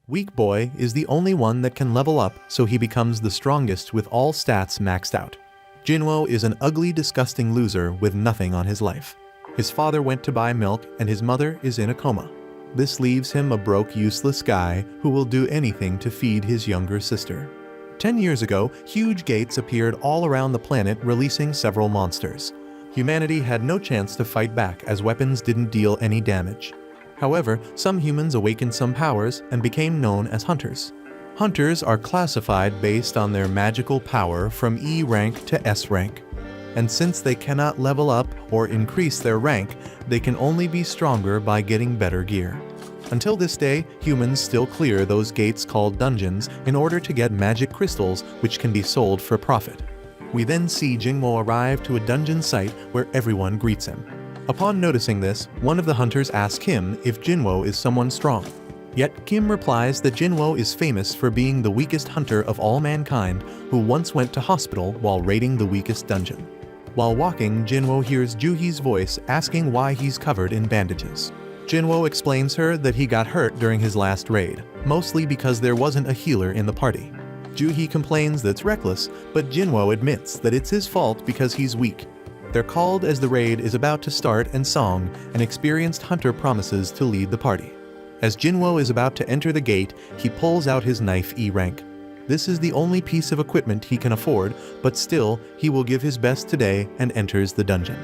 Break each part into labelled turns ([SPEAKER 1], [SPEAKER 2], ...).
[SPEAKER 1] Weak Boy is the only one that can level up, so he becomes the strongest with all stats maxed out. Jinwo is an ugly, disgusting loser with nothing on his life. His father went to buy milk and his mother is in a coma. This leaves him a broke, useless guy who will do anything to feed his younger sister. 10 years ago, huge gates appeared all around the planet, releasing several monsters. Humanity had no chance to fight back as weapons didn't deal any damage. However, some humans awakened some powers and became known as hunters. Hunters are classified based on their magical power from E rank to S rank. And since they cannot level up or increase their rank, they can only be stronger by getting better gear. Until this day, humans still clear those gates called dungeons in order to get magic crystals which can be sold for profit. We then see Jinwo arrive to a dungeon site where everyone greets him. Upon noticing this, one of the hunters asks him if Jinwo is someone strong. Yet Kim replies that Jinwo is famous for being the weakest hunter of all mankind who once went to hospital while raiding the weakest dungeon. While walking, Jinwo hears Juhi's voice asking why he's covered in bandages. Jinwo explains her that he got hurt during his last raid, mostly because there wasn't a healer in the party. Juhi complains that's reckless, but Jinwo admits that it's his fault because he's weak. They're called as the raid is about to start and Song, an experienced hunter, promises to lead the party. As Jinwo is about to enter the gate, he pulls out his knife E rank. This is the only piece of equipment he can afford, but still, he will give his best today and enters the dungeon.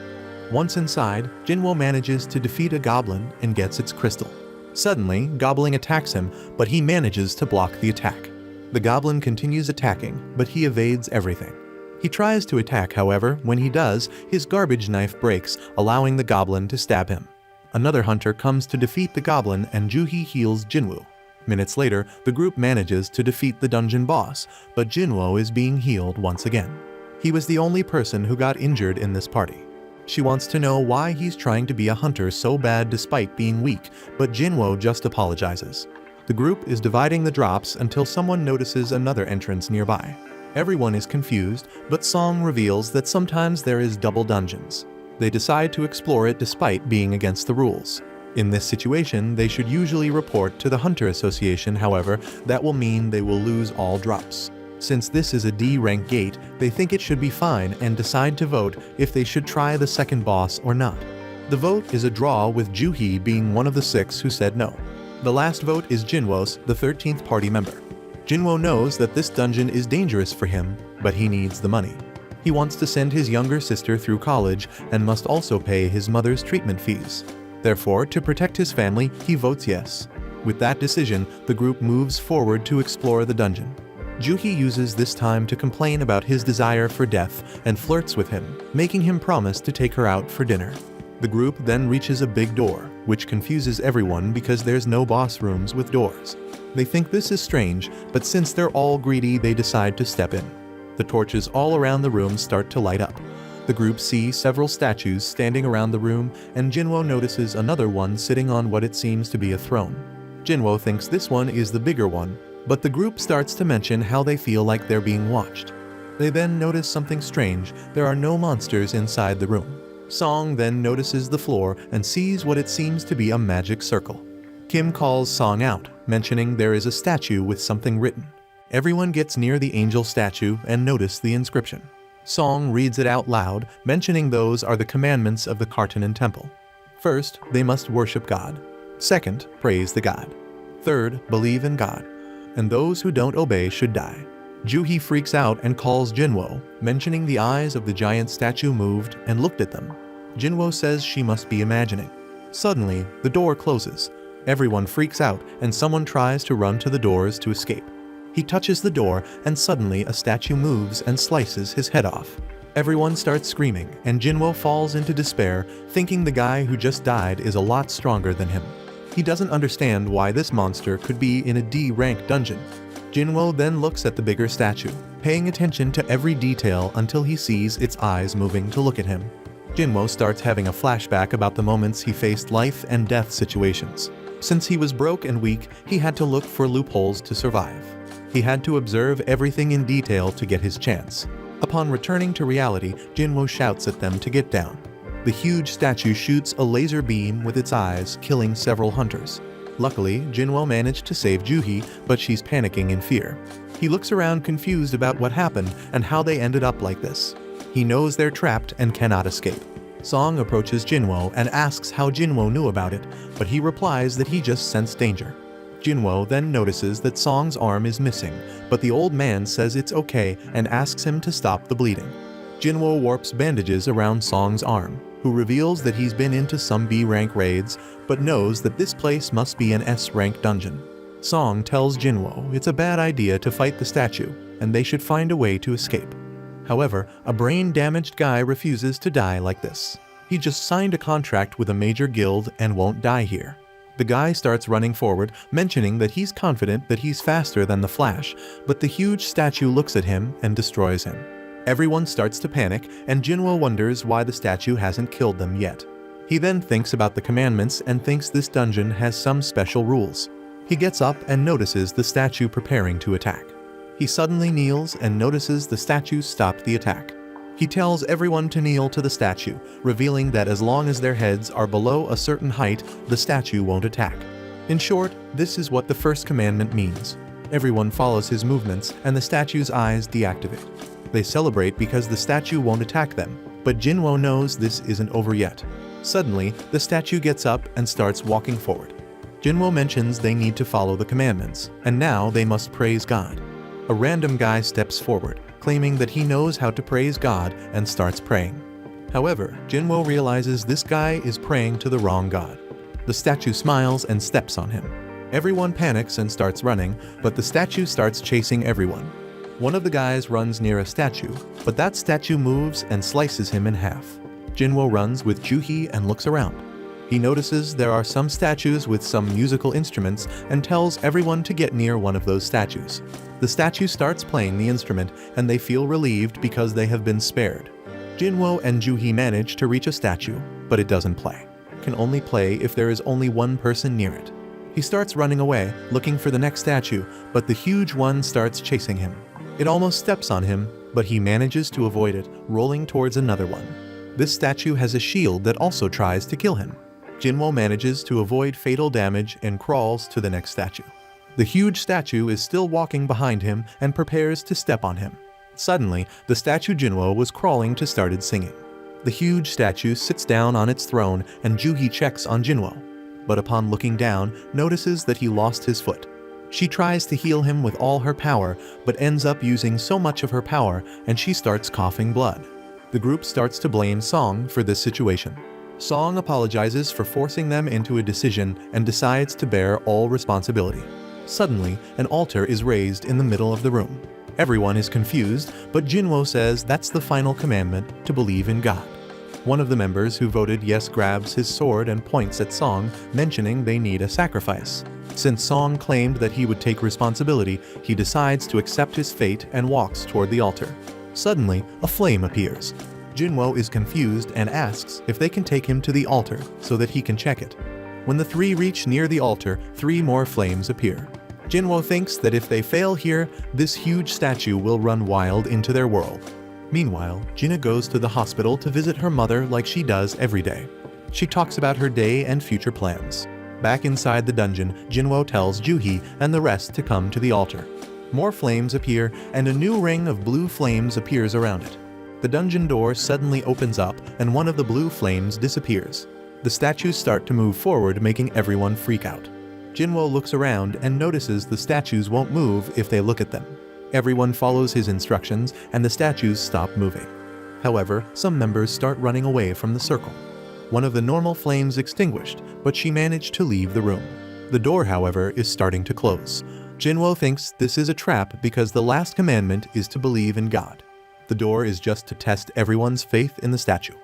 [SPEAKER 1] Once inside, Jinwo manages to defeat a goblin and gets its crystal. Suddenly, Goblin attacks him, but he manages to block the attack. The goblin continues attacking, but he evades everything. He tries to attack, however. When he does, his garbage knife breaks, allowing the goblin to stab him. Another hunter comes to defeat the goblin and Juhi heals Jinwo. Minutes later, the group manages to defeat the dungeon boss, but Jinwo is being healed once again. He was the only person who got injured in this party. She wants to know why he's trying to be a hunter so bad despite being weak, but Jinwo just apologizes. The group is dividing the drops until someone notices another entrance nearby. Everyone is confused, but Song reveals that sometimes there is double dungeons. They decide to explore it despite being against the rules. In this situation, they should usually report to the Hunter Association, however, that will mean they will lose all drops. Since this is a D rank gate, they think it should be fine and decide to vote if they should try the second boss or not. The vote is a draw, with Juhi being one of the 6 who said no. The last vote is Jinwo's, the 13th party member. Jinwo knows that this dungeon is dangerous for him, but he needs the money. He wants to send his younger sister through college and must also pay his mother's treatment fees. Therefore, to protect his family, he votes yes. With that decision, the group moves forward to explore the dungeon. Juhi uses this time to complain about his desire for death and flirts with him, making him promise to take her out for dinner. The group then reaches a big door, which confuses everyone because there's no boss rooms with doors. They think this is strange, but since they're all greedy, they decide to step in. The torches all around the room start to light up. The group see several statues standing around the room, and Jinwo notices another one sitting on what it seems to be a throne. Jinwo thinks this one is the bigger one, but the group starts to mention how they feel like they're being watched. They then notice something strange. There are no monsters inside the room. Song then notices the floor and sees what it seems to be a magic circle. Kim calls Song out, mentioning there is a statue with something written. Everyone gets near the angel statue and notice the inscription. Song reads it out loud, mentioning those are the commandments of the Kartanen Temple. First, they must worship God. Second, praise the god. Third, believe in God. And those who don't obey should die. Juhi freaks out and calls Jinwo, mentioning the eyes of the giant statue moved and looked at them. Jinwo says she must be imagining. Suddenly, the door closes. Everyone freaks out and someone tries to run to the doors to escape. He touches the door and suddenly a statue moves and slices his head off. Everyone starts screaming and Jinwo falls into despair, thinking the guy who just died is a lot stronger than him. He doesn't understand why this monster could be in a D rank dungeon. Jinwo then looks at the bigger statue, paying attention to every detail until he sees its eyes moving to look at him. Jinwo starts having a flashback about the moments he faced life and death situations. Since he was broke and weak, he had to look for loopholes to survive. He had to observe everything in detail to get his chance. Upon returning to reality, Jinwo shouts at them to get down. The huge statue shoots a laser beam with its eyes, killing several hunters. Luckily, Jinwo managed to save Juhi, but she's panicking in fear. He looks around confused about what happened and how they ended up like this. He knows they're trapped and cannot escape. Song approaches Jinwo and asks how Jinwo knew about it, but he replies that he just sensed danger. Jinwo then notices that Song's arm is missing, but the old man says it's okay and asks him to stop the bleeding. Jinwo warps bandages around Song's arm, who reveals that he's been into some B-rank raids, but knows that this place must be an S-rank dungeon. Song tells Jinwo it's a bad idea to fight the statue, and they should find a way to escape. However, a brain-damaged guy refuses to die like this. He just signed a contract with a major guild and won't die here. The guy starts running forward, mentioning that he's confident that he's faster than the Flash, but the huge statue looks at him and destroys him. Everyone starts to panic, and Jinwo wonders why the statue hasn't killed them yet. He then thinks about the commandments and thinks this dungeon has some special rules. He gets up and notices the statue preparing to attack. He suddenly kneels and notices the statue stopped the attack. He tells everyone to kneel to the statue, revealing that as long as their heads are below a certain height, the statue won't attack. In short, this is what the first commandment means. Everyone follows his movements, and the statue's eyes deactivate. They celebrate because the statue won't attack them, but Jinwo knows this isn't over yet. Suddenly, the statue gets up and starts walking forward. Jinwo mentions they need to follow the commandments, and now they must praise God. A random guy steps forward, claiming that he knows how to praise God and starts praying. However, Jinwo realizes this guy is praying to the wrong god. The statue smiles and steps on him. Everyone panics and starts running, but the statue starts chasing everyone. One of the guys runs near a statue, but that statue moves and slices him in half. Jinwo runs with Juhi and looks around. He notices there are some statues with some musical instruments and tells everyone to get near one of those statues. The statue starts playing the instrument, and they feel relieved because they have been spared. Jinwo and Juhi manage to reach a statue, but it doesn't play. It can only play if there is only one person near it. He starts running away, looking for the next statue, but the huge one starts chasing him. It almost steps on him, but he manages to avoid it, rolling towards another one. This statue has a shield that also tries to kill him. Jinwo manages to avoid fatal damage and crawls to the next statue. The huge statue is still walking behind him and prepares to step on him. Suddenly, the statue Jinwo was crawling to started singing. The huge statue sits down on its throne, and Juhi checks on Jinwo, but upon looking down, notices that he lost his foot. She tries to heal him with all her power, but ends up using so much of her power, and she starts coughing blood. The group starts to blame Song for this situation. Song apologizes for forcing them into a decision and decides to bear all responsibility. Suddenly, an altar is raised in the middle of the room. Everyone is confused, but Jinwo says that's the final commandment, to believe in God. One of the members who voted yes grabs his sword and points at Song, mentioning they need a sacrifice. Since Song claimed that he would take responsibility, he decides to accept his fate and walks toward the altar. Suddenly, a flame appears. Jinwo is confused and asks if they can take him to the altar so that he can check it. When the three reach near the altar, 3 more flames appear. Jinwo thinks that if they fail here, this huge statue will run wild into their world. Meanwhile, Jinna goes to the hospital to visit her mother like she does every day. She talks about her day and future plans. Back inside the dungeon, Jinwo tells Juhi and the rest to come to the altar. More flames appear, and a new ring of blue flames appears around it. The dungeon door suddenly opens up, and one of the blue flames disappears. The statues start to move forward, making everyone freak out. Jinwo looks around and notices the statues won't move if they look at them. Everyone follows his instructions, and the statues stop moving. However, some members start running away from the circle. One of the normal flames extinguished, but she managed to leave the room. The door, however, is starting to close. Jinwo thinks this is a trap because the last commandment is to believe in God. The door is just to test everyone's faith in the statue.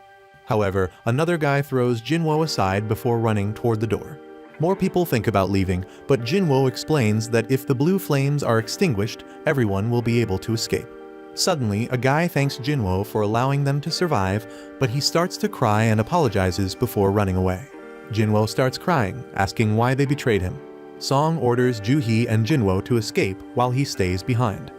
[SPEAKER 1] However, another guy throws Jinwo aside before running toward the door. More people think about leaving, but Jinwo explains that if the blue flames are extinguished, everyone will be able to escape. Suddenly, a guy thanks Jinwo for allowing them to survive, but he starts to cry and apologizes before running away. Jinwo starts crying, asking why they betrayed him. Song orders Juhi and Jinwo to escape while he stays behind.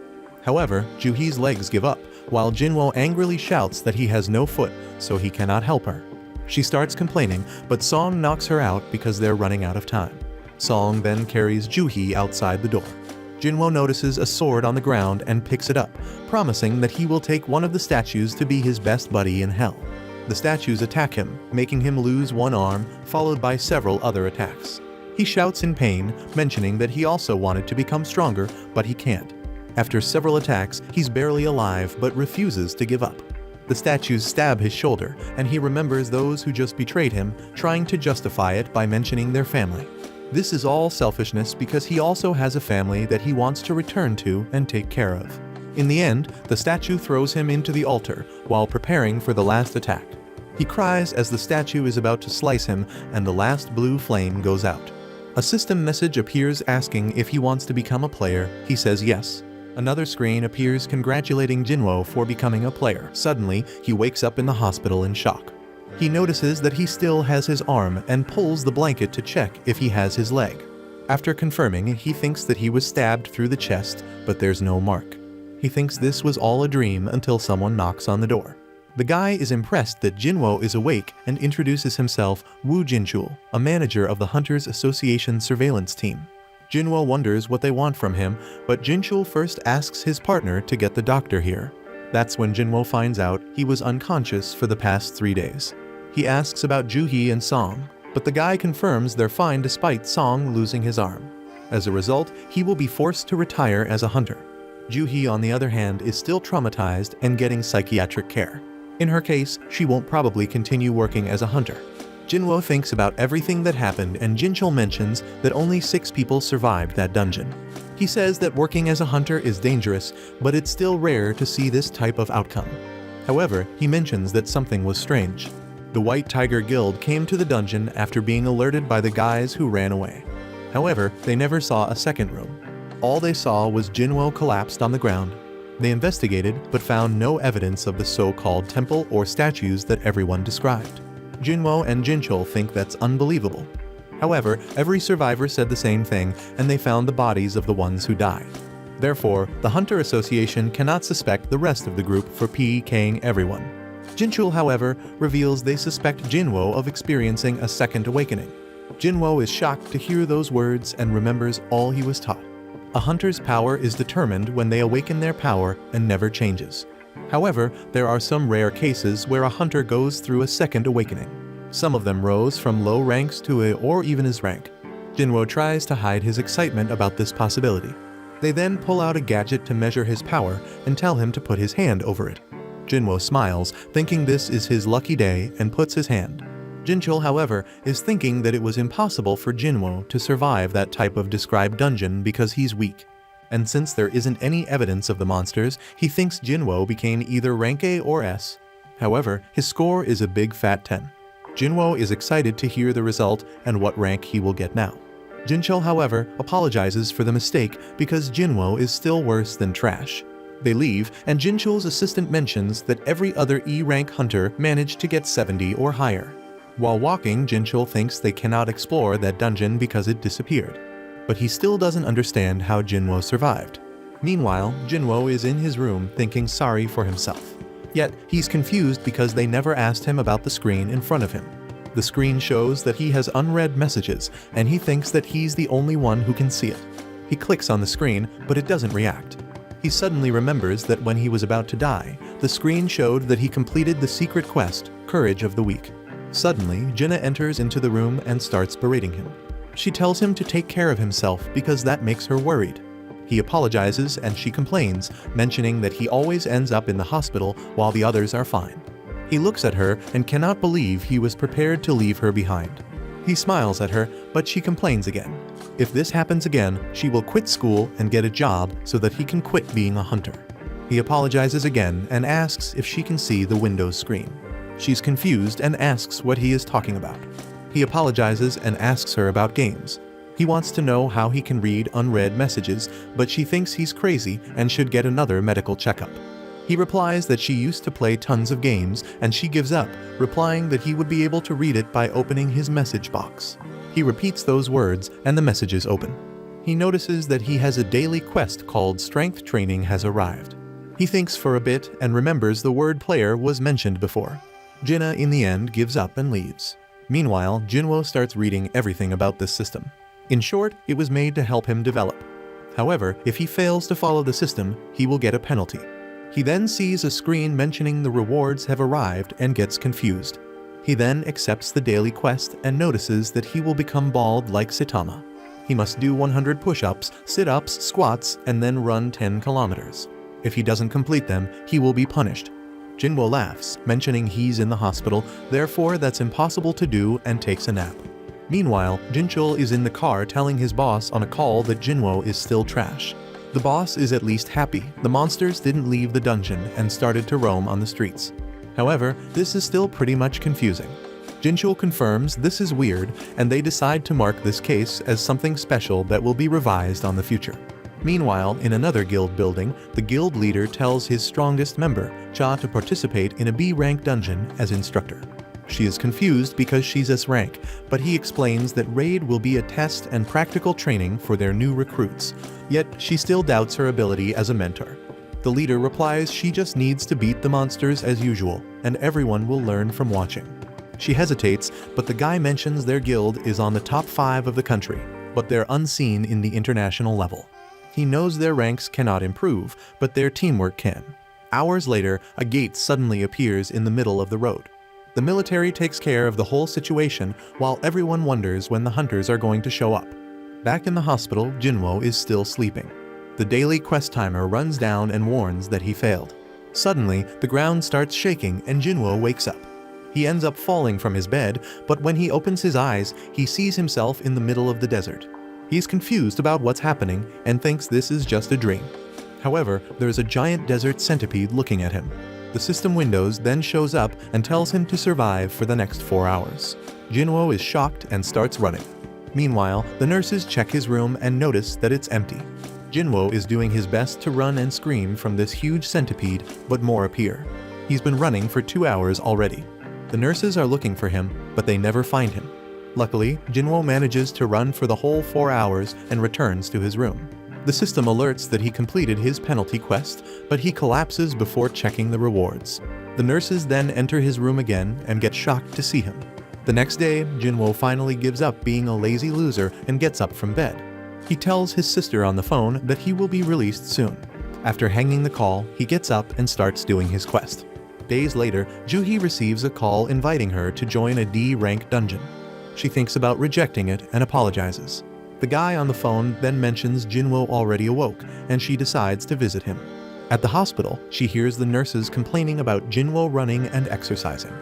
[SPEAKER 1] However, Juhi's legs give up, while Jinwo angrily shouts that he has no foot, so he cannot help her. She starts complaining, but Song knocks her out because they're running out of time. Song then carries Juhi outside the door. Jinwoo notices a sword on the ground and picks it up, promising that he will take one of the statues to be his best buddy in hell. The statues attack him, making him lose one arm, followed by several other attacks. He shouts in pain, mentioning that he also wanted to become stronger, but he can't. After several attacks, he's barely alive but refuses to give up. The statues stab his shoulder, and he remembers those who just betrayed him, trying to justify it by mentioning their family. This is all selfishness because he also has a family that he wants to return to and take care of. In the end, the statue throws him into the altar while preparing for the last attack. He cries as the statue is about to slice him and the last blue flame goes out. A system message appears asking if he wants to become a player. He says yes. Another screen appears congratulating Jinwoo for becoming a player. Suddenly, he wakes up in the hospital in shock. He notices that he still has his arm and pulls the blanket to check if he has his leg. After confirming, he thinks that he was stabbed through the chest, but there's no mark. He thinks this was all a dream until someone knocks on the door. The guy is impressed that Jinwoo is awake and introduces himself Woo Jinchul, a manager of the Hunters Association surveillance team. Jinwoo wonders what they want from him, but Jinchul first asks his partner to get the doctor here. That's when Jinwoo finds out he was unconscious for the past 3 days. He asks about Juhi and Song, but the guy confirms they're fine despite Song losing his arm. As a result, he will be forced to retire as a hunter. Juhi, on the other hand, is still traumatized and getting psychiatric care. In her case, she won't probably continue working as a hunter. Jinwoo thinks about everything that happened, and Jinchul mentions that only 6 people survived that dungeon. He says that working as a hunter is dangerous, but it's still rare to see this type of outcome. However, he mentions that something was strange. The White Tiger Guild came to the dungeon after being alerted by the guys who ran away. However, they never saw a second room. All they saw was Jinwoo collapsed on the ground. They investigated, but found no evidence of the so-called temple or statues that everyone described. Jinwoo and Jinchul think that's unbelievable. However, every survivor said the same thing, and they found the bodies of the ones who died. Therefore, the Hunter Association cannot suspect the rest of the group for PKing everyone. Jinchul, however, reveals they suspect Jinwoo of experiencing a second awakening. Jinwoo is shocked to hear those words and remembers all he was taught. A hunter's power is determined when they awaken their power and never changes. However, there are some rare cases where a hunter goes through a second awakening. Some of them rose from low ranks to a or even his rank. Jinwoo tries to hide his excitement about this possibility. They then pull out a gadget to measure his power and tell him to put his hand over it. Jinwoo smiles, thinking this is his lucky day, and puts his hand. Jinchul, however, is thinking that it was impossible for Jinwoo to survive that type of described dungeon because he's weak. And since there isn't any evidence of the monsters, he thinks Jinwoo became either rank A or S. However, his score is a big fat 10. Jinwoo is excited to hear the result and what rank he will get now. Jinchul, however, apologizes for the mistake because Jinwoo is still worse than trash. They leave, and Jinchul's assistant mentions that every other E-rank hunter managed to get 70 or higher. While walking, Jinchul thinks they cannot explore that dungeon because it disappeared. But he still doesn't understand how Jinwoo survived. Meanwhile, Jinwoo is in his room thinking sorry for himself. Yet, he's confused because they never asked him about the screen in front of him. The screen shows that he has unread messages, and he thinks that he's the only one who can see it. He clicks on the screen, but it doesn't react. He suddenly remembers that when he was about to die, the screen showed that he completed the secret quest, Courage of the Weak. Suddenly, Jinna enters into the room and starts berating him. She tells him to take care of himself because that makes her worried. He apologizes and she complains, mentioning that he always ends up in the hospital while the others are fine. He looks at her and cannot believe he was prepared to leave her behind. He smiles at her, but she complains again. If this happens again, she will quit school and get a job so that he can quit being a hunter. He apologizes again and asks if she can see the Windows screen. She's confused and asks what he is talking about. He apologizes and asks her about games. He wants to know how he can read unread messages, but she thinks he's crazy and should get another medical checkup. He replies that she used to play tons of games, and she gives up, replying that he would be able to read it by opening his message box. He repeats those words, and the messages open. He notices that he has a daily quest called Strength Training has arrived. He thinks for a bit and remembers the word player was mentioned before. Jinna in the end gives up and leaves. Meanwhile, Jinwoo starts reading everything about this system. In short, it was made to help him develop. However, if he fails to follow the system, he will get a penalty. He then sees a screen mentioning the rewards have arrived and gets confused. He then accepts the daily quest and notices that he will become bald like Saitama. He must do 100 push-ups, sit-ups, squats, and then run 10 kilometers. If he doesn't complete them, he will be punished. Jinwoo laughs, mentioning he's in the hospital, therefore that's impossible to do, and takes a nap. Meanwhile, Jinchul is in the car telling his boss on a call that Jinwoo is still trash. The boss is at least happy the monsters didn't leave the dungeon and started to roam on the streets. However, this is still pretty much confusing. Jinchul confirms this is weird, and they decide to mark this case as something special that will be revised on the future. Meanwhile, in another guild building, the guild leader tells his strongest member, Cha, to participate in a B-rank dungeon as instructor. She is confused because she's S rank, but he explains that raid will be a test and practical training for their new recruits, yet she still doubts her ability as a mentor. The leader replies she just needs to beat the monsters as usual, and everyone will learn from watching. She hesitates, but the guy mentions their guild is on the top 5 of the country, but they're unseen in the international level. He knows their ranks cannot improve, but their teamwork can. Hours later, a gate suddenly appears in the middle of the road. The military takes care of the whole situation while everyone wonders when the hunters are going to show up. Back in the hospital, Jinwoo is still sleeping. The daily quest timer runs down and warns that he failed. Suddenly, the ground starts shaking and Jinwoo wakes up. He ends up falling from his bed, but when he opens his eyes, he sees himself in the middle of the desert. He's confused about what's happening and thinks this is just a dream. However, there's a giant desert centipede looking at him. The system Windows then shows up and tells him to survive for the next 4 hours. Jinwoo is shocked and starts running. Meanwhile, the nurses check his room and notice that it's empty. Jinwoo is doing his best to run and scream from this huge centipede, but more appear. He's been running for 2 hours already. The nurses are looking for him, but they never find him. Luckily, Jinwoo manages to run for the whole 4 hours and returns to his room. The system alerts that he completed his penalty quest, but he collapses before checking the rewards. The nurses then enter his room again and get shocked to see him. The next day, Jinwoo finally gives up being a lazy loser and gets up from bed. He tells his sister on the phone that he will be released soon. After hanging the call, he gets up and starts doing his quest. Days later, Juhi receives a call inviting her to join a D-rank dungeon. She thinks about rejecting it and apologizes. The guy on the phone then mentions Jinwoo already awoke, and she decides to visit him. At the hospital, she hears the nurses complaining about Jinwoo running and exercising.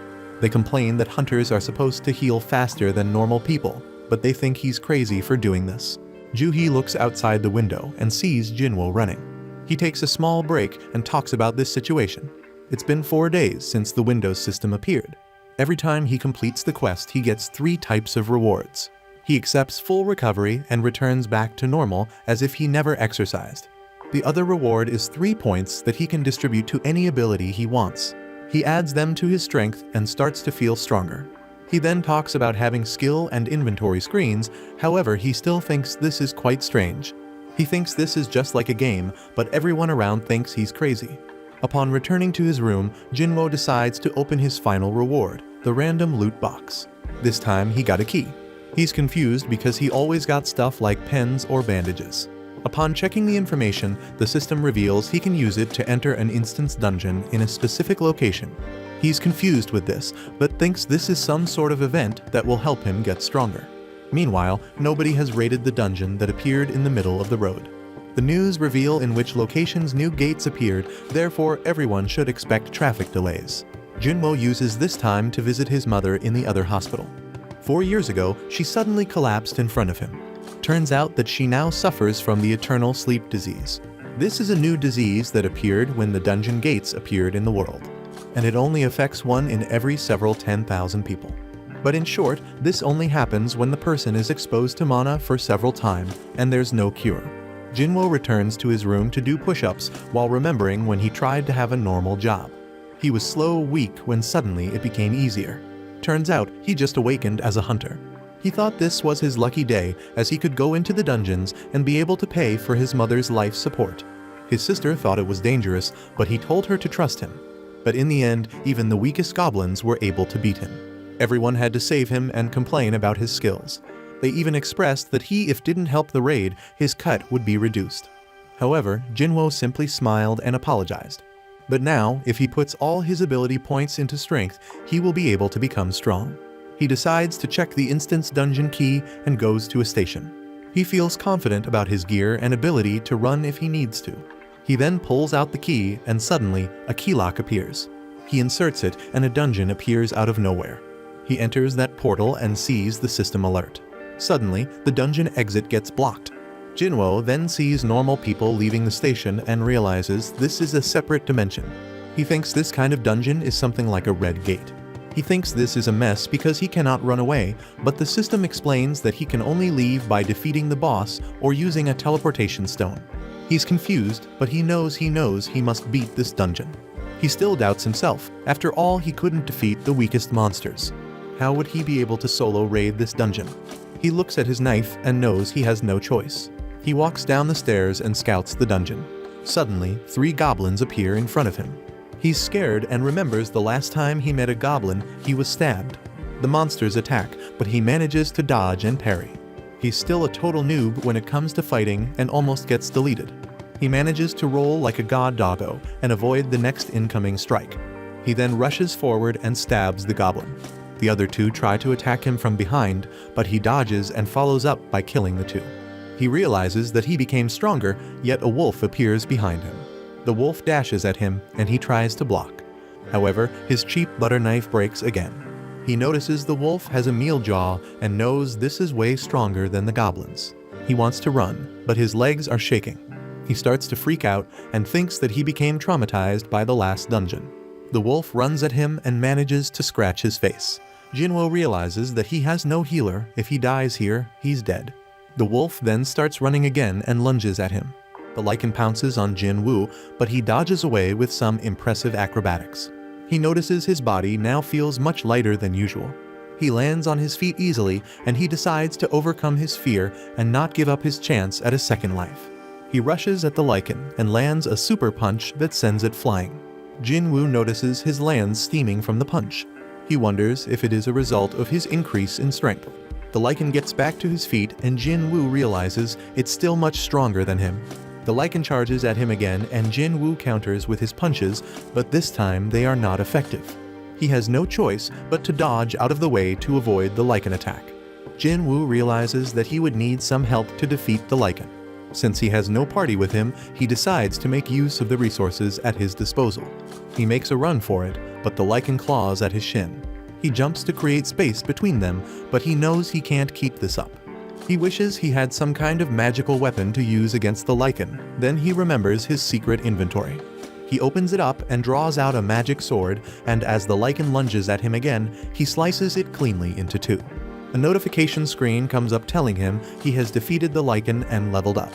[SPEAKER 1] They complain that hunters are supposed to heal faster than normal people, but they think he's crazy for doing this. Juhi looks outside the window and sees Jinwoo running. He takes a small break and talks about this situation. It's been 4 days since the Windows system appeared. Every time he completes the quest, he gets 3 types of rewards. He accepts full recovery and returns back to normal as if he never exercised. The other reward is 3 points that he can distribute to any ability he wants. He adds them to his strength and starts to feel stronger. He then talks about having skill and inventory screens, however he still thinks this is quite strange. He thinks this is just like a game, but everyone around thinks he's crazy. Upon returning to his room, Jinwoo decides to open his final reward, the random loot box. This time he got a key. He's confused because he always got stuff like pens or bandages. Upon checking the information, the system reveals he can use it to enter an instance dungeon in a specific location. He's confused with this, but thinks this is some sort of event that will help him get stronger. Meanwhile, nobody has raided the dungeon that appeared in the middle of the road. The news reveal in which locations new gates appeared, therefore everyone should expect traffic delays. Jinwoo uses this time to visit his mother in the other hospital. 4 years ago, she suddenly collapsed in front of him. Turns out that she now suffers from the eternal sleep disease. This is a new disease that appeared when the dungeon gates appeared in the world, and it only affects 1 in every several 10,000 people. But in short, this only happens when the person is exposed to mana for several times, and there's no cure. Jinwoo returns to his room to do push-ups while remembering when he tried to have a normal job. He was slow, weak, when suddenly it became easier. Turns out, he just awakened as a hunter. He thought this was his lucky day as he could go into the dungeons and be able to pay for his mother's life support. His sister thought it was dangerous, but he told her to trust him. But in the end, even the weakest goblins were able to beat him. Everyone had to save him and complain about his skills. They even expressed that if didn't help the raid, his cut would be reduced. However, Jinwoo simply smiled and apologized. But now, if he puts all his ability points into strength, he will be able to become strong. He decides to check the instance dungeon key and goes to a station. He feels confident about his gear and ability to run if he needs to. He then pulls out the key and suddenly a key lock appears. He inserts it and a dungeon appears out of nowhere. He enters that portal and sees the system alert. Suddenly, the dungeon exit gets blocked. Jinwoo then sees normal people leaving the station and realizes this is a separate dimension. He thinks this kind of dungeon is something like a red gate. He thinks this is a mess because he cannot run away, but the system explains that he can only leave by defeating the boss or using a teleportation stone. He's confused, but he knows he must beat this dungeon. He still doubts himself. After all, he couldn't defeat the weakest monsters. How would he be able to solo raid this dungeon? He looks at his knife and knows he has no choice. He walks down the stairs and scouts the dungeon. Suddenly, 3 goblins appear in front of him. He's scared and remembers the last time he met a goblin, he was stabbed. The monsters attack, but he manages to dodge and parry. He's still a total noob when it comes to fighting and almost gets deleted. He manages to roll like a god doggo and avoid the next incoming strike. He then rushes forward and stabs the goblin. The other 2 try to attack him from behind, but he dodges and follows up by killing the 2. He realizes that he became stronger, yet a wolf appears behind him. The wolf dashes at him and he tries to block. However, his cheap butter knife breaks again. He notices the wolf has a meal jaw and knows this is way stronger than the goblins. He wants to run, but his legs are shaking. He starts to freak out and thinks that he became traumatized by the last dungeon. The wolf runs at him and manages to scratch his face. Jinwoo realizes that he has no healer. If he dies here, he's dead. The wolf then starts running again and lunges at him. The lichen pounces on Jinwoo, but he dodges away with some impressive acrobatics. He notices his body now feels much lighter than usual. He lands on his feet easily, and he decides to overcome his fear and not give up his chance at a second life. He rushes at the lichen and lands a super punch that sends it flying. Jinwoo notices his lands steaming from the punch. He wonders if it is a result of his increase in strength. The lichen gets back to his feet and Jinwoo realizes it's still much stronger than him. The lichen charges at him again and Jinwoo counters with his punches, but this time they are not effective. He has no choice but to dodge out of the way to avoid the lichen attack. Jinwoo realizes that he would need some help to defeat the lichen. Since he has no party with him, he decides to make use of the resources at his disposal. He makes a run for it, but the lichen claws at his shin. He jumps to create space between them, but he knows he can't keep this up. He wishes he had some kind of magical weapon to use against the lichen. Then he remembers his secret inventory. He opens it up and draws out a magic sword, and as the lichen lunges at him again, he slices it cleanly into 2. A notification screen comes up telling him he has defeated the lichen and leveled up.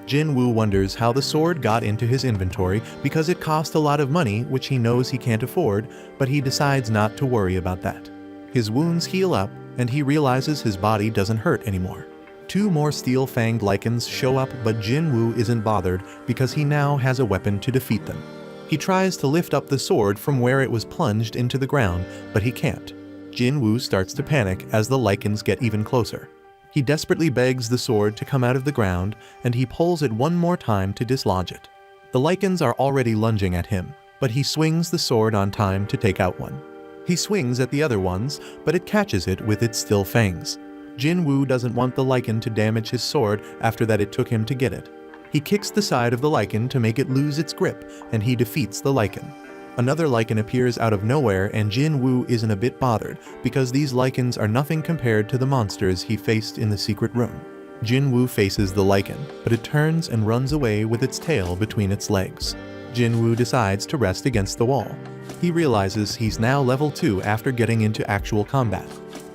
[SPEAKER 1] Jinwoo wonders how the sword got into his inventory because it cost a lot of money which he knows he can't afford, but he decides not to worry about that. His wounds heal up, and he realizes his body doesn't hurt anymore. 2 more steel-fanged lichens show up, but Jinwoo isn't bothered because he now has a weapon to defeat them. He tries to lift up the sword from where it was plunged into the ground, but he can't. Jinwoo starts to panic as the lichens get even closer. He desperately begs the sword to come out of the ground, and he pulls it one more time to dislodge it. The lichens are already lunging at him, but he swings the sword on time to take out one. He swings at the other ones, but it catches it with its still fangs. Jinwoo doesn't want the lichen to damage his sword after that it took him to get it. He kicks the side of the lichen to make it lose its grip, and he defeats the lichen. Another lichen appears out of nowhere, and Jinwoo isn't a bit bothered because these lichens are nothing compared to the monsters he faced in the secret room. Jinwoo faces the lichen, but it turns and runs away with its tail between its legs. Jinwoo decides to rest against the wall. He realizes he's now level 2 after getting into actual combat.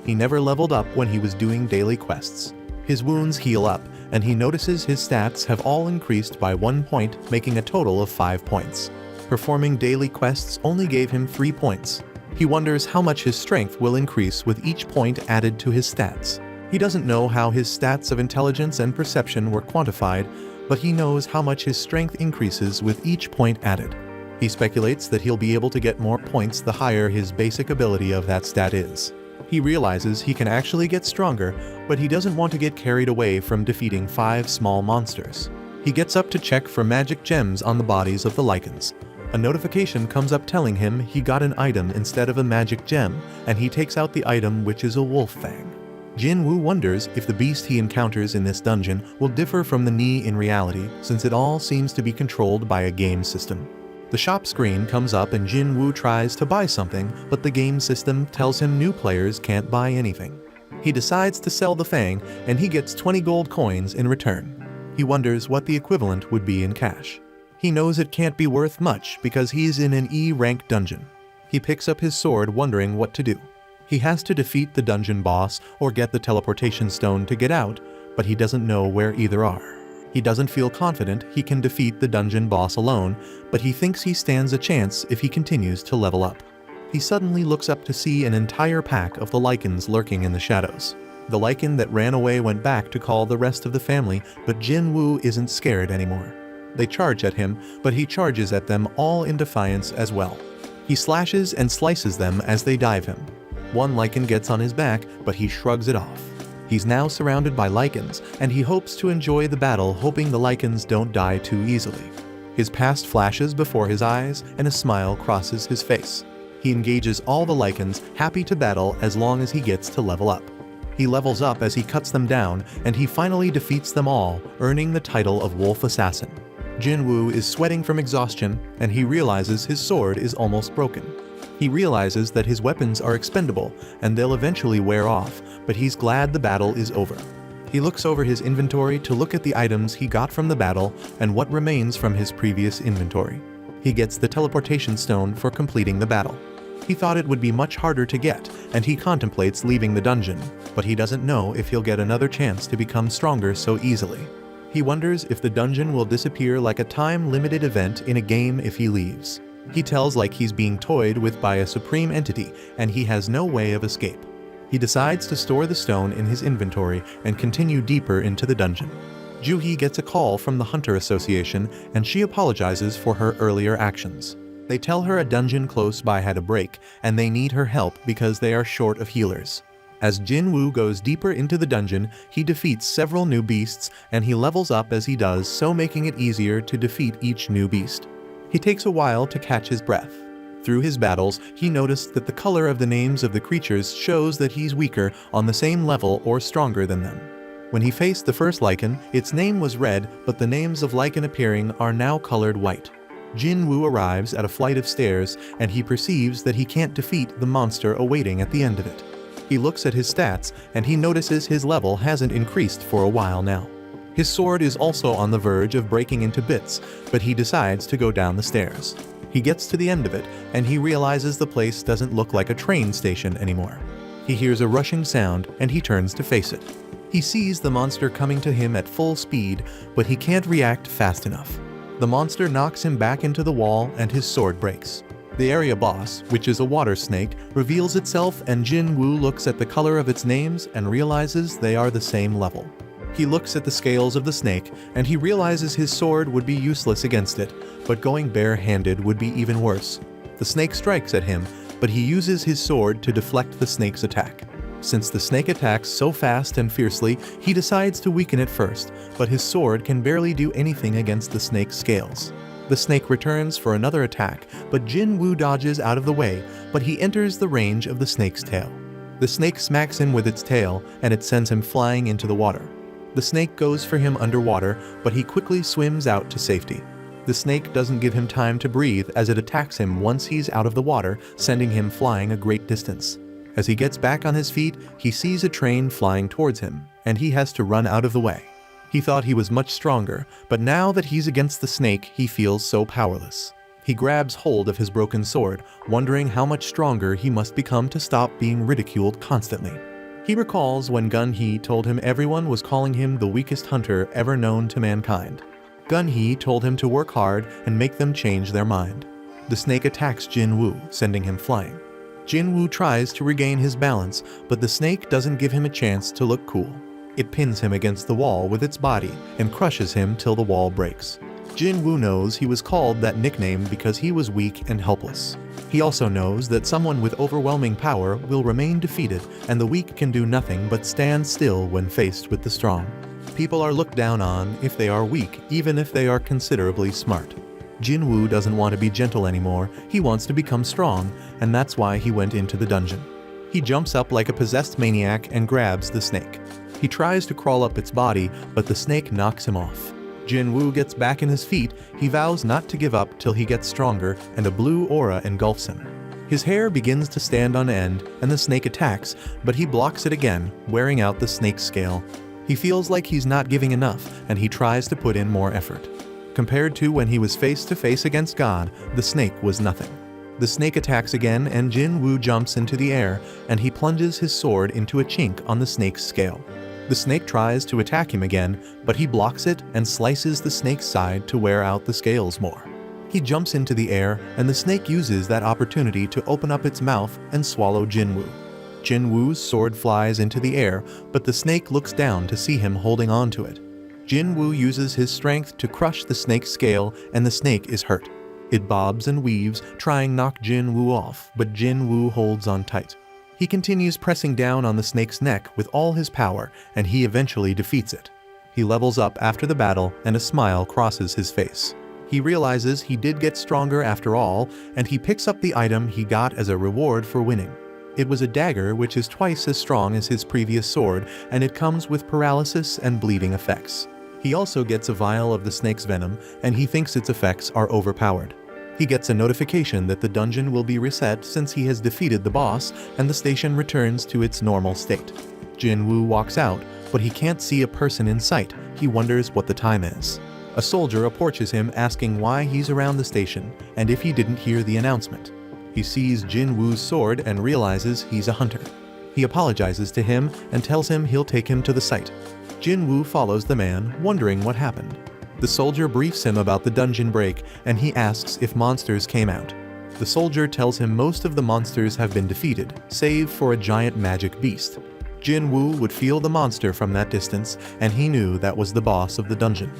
[SPEAKER 1] He never leveled up when he was doing daily quests. His wounds heal up, and he notices his stats have all increased by 1 point, making a total of 5 points. Performing daily quests only gave him 3 points. He wonders how much his strength will increase with each point added to his stats. He doesn't know how his stats of intelligence and perception were quantified, but he knows how much his strength increases with each point added. He speculates that he'll be able to get more points the higher his basic ability of that stat is. He realizes he can actually get stronger, but he doesn't want to get carried away from defeating 5 small monsters. He gets up to check for magic gems on the bodies of the Lycans. A notification comes up telling him he got an item instead of a magic gem, and he takes out the item, which is a wolf fang. Jinwoo wonders if the beast he encounters in this dungeon will differ from the Ni in reality, since it all seems to be controlled by a game system. The shop screen comes up and Jinwoo tries to buy something, but the game system tells him new players can't buy anything. He decides to sell the fang, and he gets 20 gold coins in return. He wonders what the equivalent would be in cash. He knows it can't be worth much because he's in an E-rank dungeon. He picks up his sword wondering what to do. He has to defeat the dungeon boss or get the teleportation stone to get out, but he doesn't know where either are. He doesn't feel confident he can defeat the dungeon boss alone, but he thinks he stands a chance if he continues to level up. He suddenly looks up to see an entire pack of the Lycans lurking in the shadows. The Lycan that ran away went back to call the rest of the family, but Jinwoo isn't scared anymore. They charge at him, but he charges at them all in defiance as well. He slashes and slices them as they dive him. One Lycan gets on his back, but he shrugs it off. He's now surrounded by Lycans, and he hopes to enjoy the battle, hoping the Lycans don't die too easily. His past flashes before his eyes, and a smile crosses his face. He engages all the Lycans, happy to battle as long as he gets to level up. He levels up as he cuts them down, and he finally defeats them all, earning the title of Wolf Assassin. Jinwoo is sweating from exhaustion, and he realizes his sword is almost broken. He realizes that his weapons are expendable, and they'll eventually wear off, but he's glad the battle is over. He looks over his inventory to look at the items he got from the battle and what remains from his previous inventory. He gets the teleportation stone for completing the battle. He thought it would be much harder to get, and he contemplates leaving the dungeon, but he doesn't know if he'll get another chance to become stronger so easily. He wonders if the dungeon will disappear like a time-limited event in a game if he leaves. He tells like he's being toyed with by a supreme entity, and he has no way of escape. He decides to store the stone in his inventory and continue deeper into the dungeon. Juhi gets a call from the Hunter Association, and she apologizes for her earlier actions. They tell her a dungeon close by had a break, and they need her help because they are short of healers. As Jinwoo goes deeper into the dungeon, he defeats several new beasts, and he levels up as he does so, making it easier to defeat each new beast. He takes a while to catch his breath. Through his battles, he noticed that the color of the names of the creatures shows that he's weaker, on the same level or stronger than them. When he faced the first Lycan, its name was red, but the names of Lycan appearing are now colored white. Jinwoo arrives at a flight of stairs, and he perceives that he can't defeat the monster awaiting at the end of it. He looks at his stats, and he notices his level hasn't increased for a while now. His sword is also on the verge of breaking into bits, but he decides to go down the stairs. He gets to the end of it, and he realizes the place doesn't look like a train station anymore. He hears a rushing sound, and he turns to face it. He sees the monster coming to him at full speed, but he can't react fast enough. The monster knocks him back into the wall, and his sword breaks. The area boss, which is a water snake, reveals itself, and Jinwoo looks at the color of its names and realizes they are the same level. He looks at the scales of the snake, and he realizes his sword would be useless against it, but going bare-handed would be even worse. The snake strikes at him, but he uses his sword to deflect the snake's attack. Since the snake attacks so fast and fiercely, he decides to weaken it first, but his sword can barely do anything against the snake's scales. The snake returns for another attack, but Jinwoo dodges out of the way, but he enters the range of the snake's tail. The snake smacks him with its tail, and it sends him flying into the water. The snake goes for him underwater, but he quickly swims out to safety. The snake doesn't give him time to breathe as it attacks him once he's out of the water, sending him flying a great distance. As he gets back on his feet, he sees a train flying towards him, and he has to run out of the way. He thought he was much stronger, but now that he's against the snake, he feels so powerless. He grabs hold of his broken sword, wondering how much stronger he must become to stop being ridiculed constantly. He recalls when Gun-hee told him everyone was calling him the weakest hunter ever known to mankind. Gun-hee told him to work hard and make them change their mind. The snake attacks Jinwoo, sending him flying. Jinwoo tries to regain his balance, but the snake doesn't give him a chance to look cool. It pins him against the wall with its body and crushes him till the wall breaks. Jin Woo knows he was called that nickname because he was weak and helpless. He also knows that someone with overwhelming power will remain defeated, and the weak can do nothing but stand still when faced with the strong. People are looked down on if they are weak, even if they are considerably smart. Jin Woo doesn't want to be gentle anymore, he wants to become strong, and that's why he went into the dungeon. He jumps up like a possessed maniac and grabs the snake. He tries to crawl up its body, but the snake knocks him off. Jin Woo gets back in his feet, he vows not to give up till he gets stronger, and a blue aura engulfs him. His hair begins to stand on end, and the snake attacks, but he blocks it again, wearing out the snake's scale. He feels like he's not giving enough, and he tries to put in more effort. Compared to when he was face to face against God, the snake was nothing. The snake attacks again, and Jin Woo jumps into the air, and he plunges his sword into a chink on the snake's scale. The snake tries to attack him again, but he blocks it and slices the snake's side to wear out the scales more. He jumps into the air, and the snake uses that opportunity to open up its mouth and swallow Jin Woo. Jin Woo's sword flies into the air, but the snake looks down to see him holding on to it. Jin Woo uses his strength to crush the snake's scale, and the snake is hurt. It bobs and weaves, trying to knock Jin Woo off, but Jin Woo holds on tight. He continues pressing down on the snake's neck with all his power, and he eventually defeats it. He levels up after the battle, and a smile crosses his face. He realizes he did get stronger after all, and he picks up the item he got as a reward for winning. It was a dagger which is twice as strong as his previous sword, and it comes with paralysis and bleeding effects. He also gets a vial of the snake's venom, and he thinks its effects are overpowered. He gets a notification that the dungeon will be reset since he has defeated the boss, and the station returns to its normal state. Jin Woo walks out, but he can't see a person in sight. He wonders what the time is. A soldier approaches him asking why he's around the station, and if he didn't hear the announcement. He sees Jin Woo's sword and realizes he's a hunter. He apologizes to him and tells him he'll take him to the site. Jin Woo follows the man, wondering what happened. The soldier briefs him about the dungeon break, and he asks if monsters came out. The soldier tells him most of the monsters have been defeated, save for a giant magic beast. Jin Woo would feel the monster from that distance, and he knew that was the boss of the dungeon.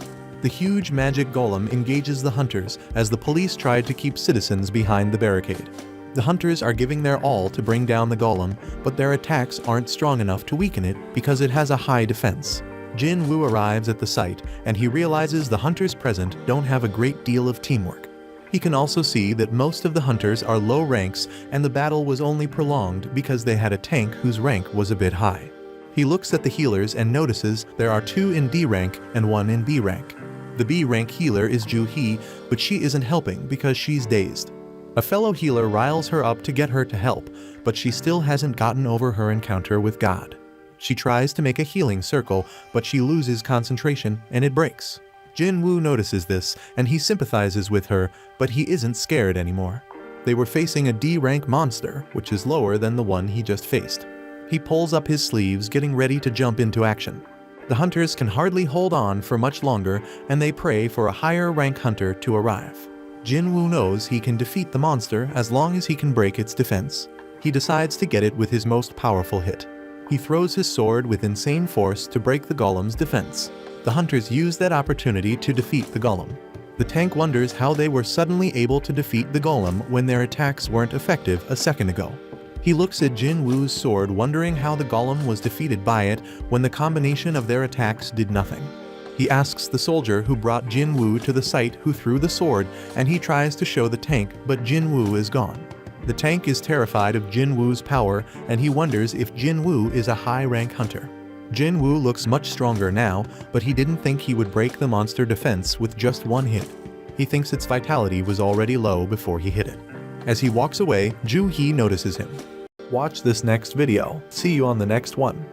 [SPEAKER 1] The huge magic golem engages the hunters as the police tried to keep citizens behind the barricade. The hunters are giving their all to bring down the golem, but their attacks aren't strong enough to weaken it because it has a high defense. Jin Woo arrives at the site, and he realizes the hunters present don't have a great deal of teamwork. He can also see that most of the hunters are low ranks, and the battle was only prolonged because they had a tank whose rank was a bit high. He looks at the healers and notices there are 2 in D rank and 1 in B rank. The B rank healer is Ju Hee, but she isn't helping because she's dazed. A fellow healer riles her up to get her to help, but she still hasn't gotten over her encounter with God. She tries to make a healing circle, but she loses concentration and it breaks. Jin Woo notices this, and he sympathizes with her, but he isn't scared anymore. They were facing a D-rank monster, which is lower than the one he just faced. He pulls up his sleeves, getting ready to jump into action. The hunters can hardly hold on for much longer, and they pray for a higher rank hunter to arrive. Jin Woo knows he can defeat the monster as long as he can break its defense. He decides to get it with his most powerful hit. He throws his sword with insane force to break the golem's defense. The hunters use that opportunity to defeat the golem. The tank wonders how they were suddenly able to defeat the golem when their attacks weren't effective a second ago. He looks at Jin Woo's sword, wondering how the golem was defeated by it when the combination of their attacks did nothing. He asks the soldier who brought Jin Woo to the site who threw the sword, and he tries to show the tank, but Jin Woo is gone. The tank is terrified of Jin Woo's power, and he wonders if Jin Woo is a high-rank hunter. Jin Woo looks much stronger now, but he didn't think he would break the monster defense with just one hit. He thinks its vitality was already low before he hit it. As he walks away, Ju Hee notices him. Watch this next video. See you on the next one.